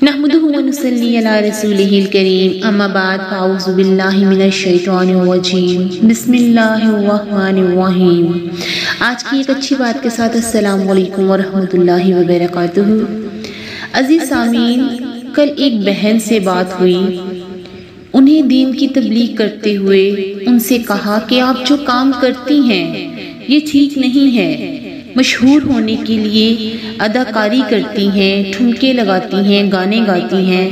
نحمده ونصلي على رسوله الكريم اما بعد فاعوذ باللہ من الشیطان الرجیم بسم اللہ الرحمن الرحیم۔ آج کی ایک اچھی بات کے ساتھ السلام علیکم ورحمۃ اللہ وبرکاتہ۔ عزیز سامعین، کل ایک بہن سے بات ہوئی، انہیں دین کی تبلیغ کرتے ہوئے ان سے کہا کہ آپ جو کام کرتی ہیں یہ ٹھیک نہیں ہے، مشہور ہونے کے لیے اداکاری کرتی ہیں، ٹھمکے لگاتی ہیں، گانے گاتی ہیں،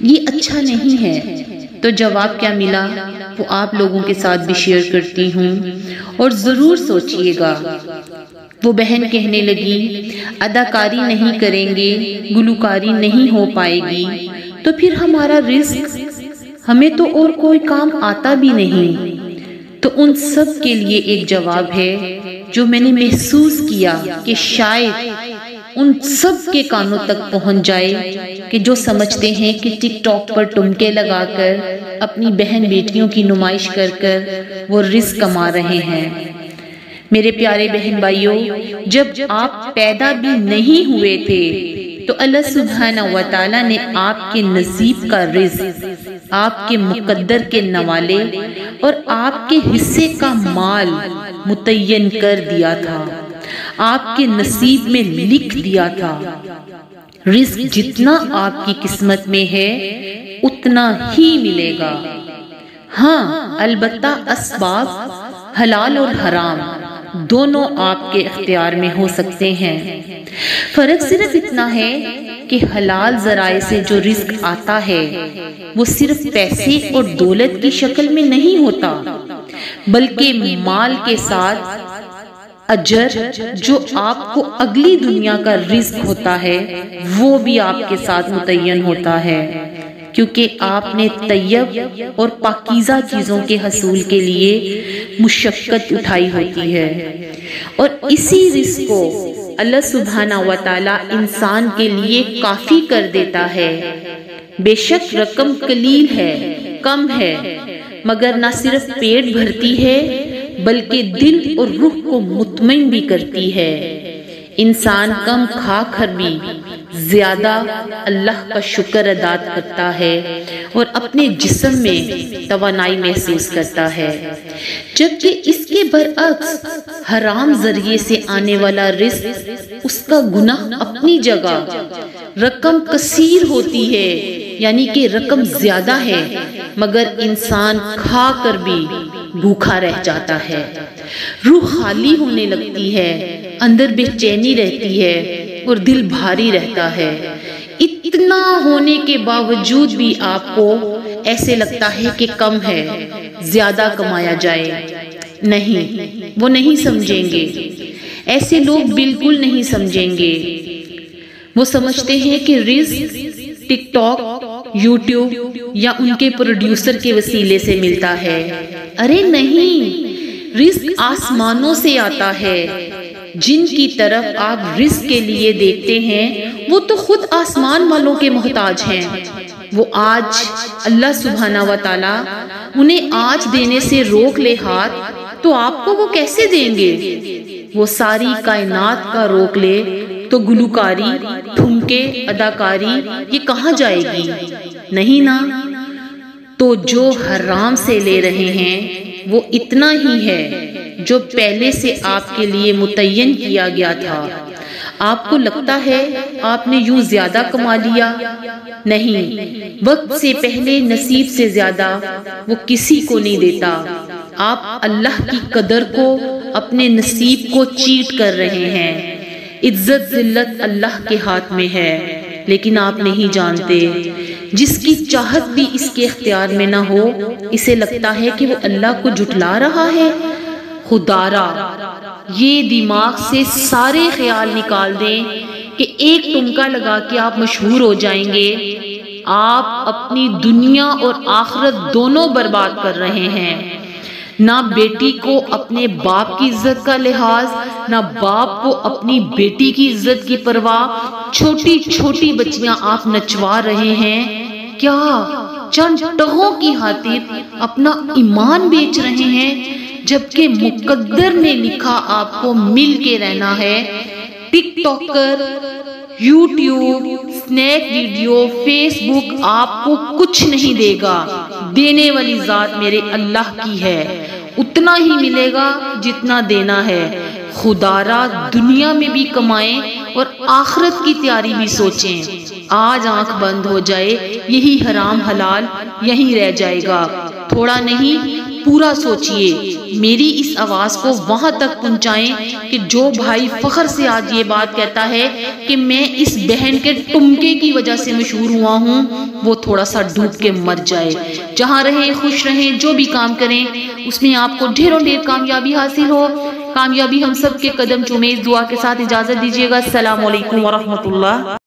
یہ اچھا نہیں ہے۔ تو جواب کیا ملا وہ آپ لوگوں کے ساتھ بھی شیئر کرتی ہوں اور ضرور سوچئے گا۔ وہ بہن کہنے لگی، اداکاری نہیں کریں گے، گلوکاری نہیں ہو پائے گی تو پھر ہمارا رزق، ہمیں تو اور کوئی کام آتا بھی نہیں۔ تو ان سب کے لیے ایک جواب ہے جو میں نے محسوس کیا کہ شاید ان سب کے کانوں تک پہنچ جائے، کہ جو سمجھتے ہیں کہ ٹک ٹاک پر ٹمکے لگا کر، اپنی بہن بیٹیوں کی نمائش کر کر وہ رزق کما رہے ہیں۔ میرے پیارے بہن بھائیوں، جب آپ پیدا بھی نہیں ہوئے تھے تو اللہ سبحانہ و تعالیٰ نے آپ کے نصیب کا رزق، آپ کے مقدر کے نوالے اور آپ کے حصے کا مال متعین کر دیا تھا، آپ کے نصیب میں لکھ دیا تھا۔ رزق جتنا آپ کی قسمت میں ہے اتنا ہی ملے گا۔ ہاں، البتہ اسباب حلال اور حرام دونوں آپ کے اختیار میں ہو سکتے ہیں۔ فرق صرف اتنا ہے کہ حلال ذرائع سے جو رزق آتا ہے وہ صرف پیسے اور دولت کی شکل میں نہیں ہوتا، بلکہ مال کے ساتھ اجر جو آپ کو اگلی دنیا کا رزق ہوتا ہے وہ بھی آپ کے ساتھ متعین ہوتا ہے، کیونکہ آپ نے طیب اور پاکیزہ چیزوں کے حصول کے لیے مشقت اٹھائی ہوتی ہے، اور اسی رزق کو اللہ سبحانہ و تعالیٰ انسان کے لیے کافی کر دیتا ہے۔ بے شک رقم قلیل ہے، کم ہے، مگر نہ صرف پیٹ بھرتی ہے بلکہ دل اور روح کو مطمئن بھی کرتی ہے۔ انسان کم کھا کر بھی زیادہ اللہ کا شکر ادا کرتا ہے اور اپنے جسم میں توانائی محسوس کرتا ہے، جبکہ اس کے برعکس حرام ذریعے سے آنے والا رزق، اس کا گناہ اپنی جگہ، رقم کثیر ہوتی ہے، یعنی کہ رقم زیادہ ہے، مگر انسان کھا کر بھی بھوکا رہ جاتا ہے، روح خالی ہونے لگتی ہے، اندر بے چینی رہتی ہے اور دل بھاری رہتا ہے۔ اتنا ہونے کے باوجود بھی آپ کو ایسے لگتا ہے کہ کم ہے، زیادہ کمایا جائے۔ نہیں، وہ نہیں سمجھیں گے، ایسے لوگ بالکل نہیں سمجھیں گے۔ وہ سمجھتے ہیں کہ رزق ٹک ٹاک، یوٹیوب یا ان کے پروڈیوسر کے وسیلے سے ملتا ہے۔ ارے نہیں، رزق آسمانوں سے آتا ہے۔ جن کی طرف آپ رزق کے لیے دیکھتے ہیں وہ تو خود آسمان والوں کے محتاج ہیں۔ وہ آج اللہ سبحانہ و تعالیٰ انہیں آج دینے سے روک لے ہاتھ تو آپ کو وہ کیسے دیں گے؟ وہ ساری کائنات کا روک لے تو گلوکاری، ٹھمکے، اداکاری یہ کہاں جائے گی؟ نہیں نا۔ تو جو حرام سے لے رہے ہیں وہ اتنا ہی ہے جو پہلے سے آپ کے لیے متعین کیا گیا تھا۔ آپ کو لگتا ہے آپ نے یوں زیادہ کما لیا، نہیں، وقت سے پہلے نصیب سے زیادہ وہ کسی کو نہیں دیتا۔ آپ اللہ کی قدر کو، اپنے نصیب کو چیٹ کر رہے ہیں۔ عزت ذلت اللہ کے ہاتھ میں ہے، لیکن آپ نہیں جانتے۔ جس کی چاہت بھی اس کے اختیار میں نہ ہو، اسے لگتا ہے کہ وہ اللہ کو جھٹلا رہا ہے۔ خدارا، یہ دماغ سے سارے خیال نکال دیں کہ ایک ٹمکا لگا کے آپ مشہور ہو جائیں گے۔ آپ اپنی دنیا اور آخرت دونوں برباد کر رہے ہیں۔ نہ بیٹی کو اپنے باپ کی عزت کا لحاظ، نہ باپ کو اپنی بیٹی کی عزت کی پرواہ۔ چھوٹی چھوٹی بچیاں آپ نچوا رہے ہیں، کیا چند ٹہوں کی خاطر اپنا ایمان بیچ رہے ہیں، جبکہ مقدر نے لکھا آپ کو مل کے رہنا ہے۔ TikTok, YouTube, Snack Video, Facebook آپ کو کچھ نہیں دے گا۔ دینے والی ذات میرے اللہ کی ہے، اتنا ہی ملے گا جتنا دینا ہے۔ خدا را دنیا میں بھی کمائیں اور آخرت کی تیاری بھی سوچیں۔ آج آنکھ بند ہو جائے، یہی حرام حلال یہیں رہ جائے گا۔ تھوڑا نہیں پورا سوچئے۔ میری اس آواز کو وہاں تک پہنچائیں کہ جو بھائی فخر سے آج یہ بات کہتا ہے کہ میں اس بہن کے ٹمکے کی وجہ سے مشہور ہوا ہوں، وہ تھوڑا سا ڈوب کے مر جائے۔ جہاں رہیں خوش رہیں، جو بھی کام کریں اس میں آپ کو ڈھیروں ڈھیر کامیابی حاصل ہو۔ کامیابی ہم سب کے قدم چومے۔ اس دعا کے ساتھ اجازت دیجیے گا۔ السلام علیکم ورحمۃ اللہ۔